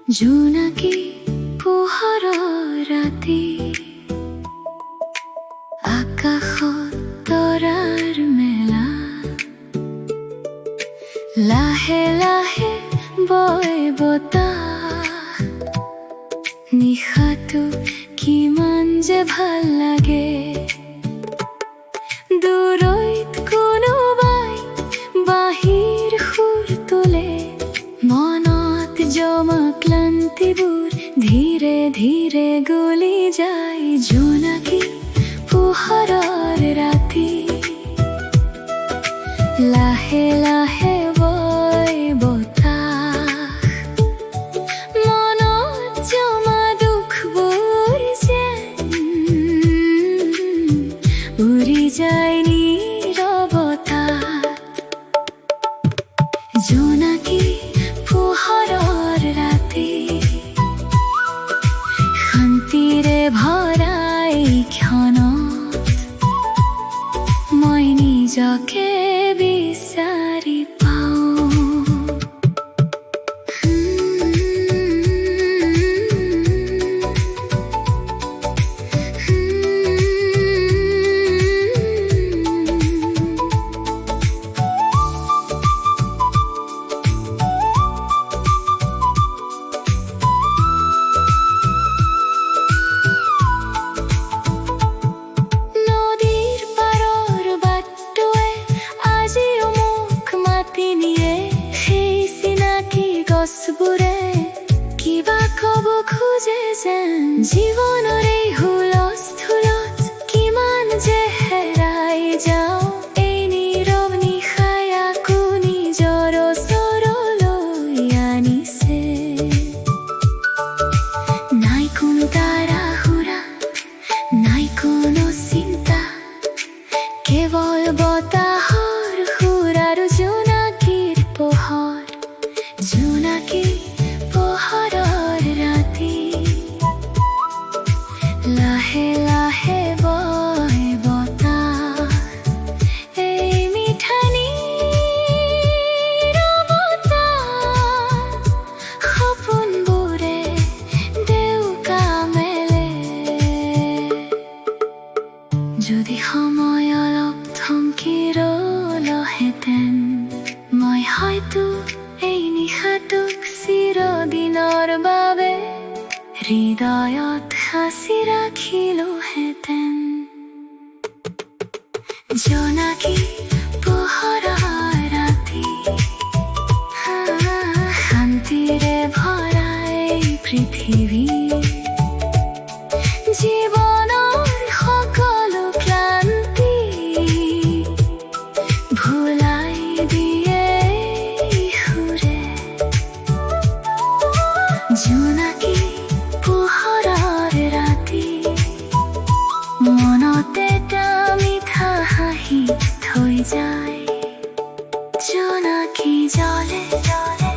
জোনাকী পোহৰৰ ৰাতি, আকাশত তৰাৰ মেলা, লাহে লাহে বয় বতাহ, নিশাটো কিমান যে ভাল লাগে। দূৰৈত কোনোবাই বাঁহীৰ সুৰ তোলে, মনত জমা ক্লান্তিবোৰ ধীৰে ধীৰে গলি যায়। জোনাকী পোহৰৰ ৰাতি, লাহে লাহে বয় বতাহ, মনত জমা দুখবোৰ যেন উৰি যায় নীৰৱতাত। জোনাকী পোহৰৰ ৰাতি, শান্তিৰে ভৰা এই ক্ষণত মই নিজকে বিচাৰি পাওঁ। গছবোৰে কিবা কব খোজে যেন, জীৱনৰ এই হুলস্থুলত কিমান যে হেৰাই যাওঁ। এই নীৰৱ নিশাই আকৌ নিজৰ ওচৰলৈ আনিছে। নাই কোনো তাড়াহুৰা, নাই কোনো চিন্তা, কেৱল বতাহৰ সুৰ আৰু জোনাকীৰ পোহৰ। জোনাকী পোহৰৰ ৰাতি, লাহে লাহে বয় বতাহ, এই মিঠা নীৰৱতাত সপোনবোৰে ডেউকা মেলে। যদি সময় অলপ থমকি ৰ'লহেঁতেন, মই হয়তো এই নিশাটোক চিৰদিনৰ বাবে হৃদয়ত সাঁচি ৰাখিলোহেঁতেন। জোনাকী পোহৰৰ ৰাতি, শান্তিৰে ভৰা এই পৃথিৱী, জীৱনৰ সকলো ক্লান্তি ভুলাই দিয়ে। জোনাকী পোহৰৰ ৰাতি, মনতে এটা মিঠা হাঁহি থৈ যায়। জোনাকী জ্বলে জ্বলে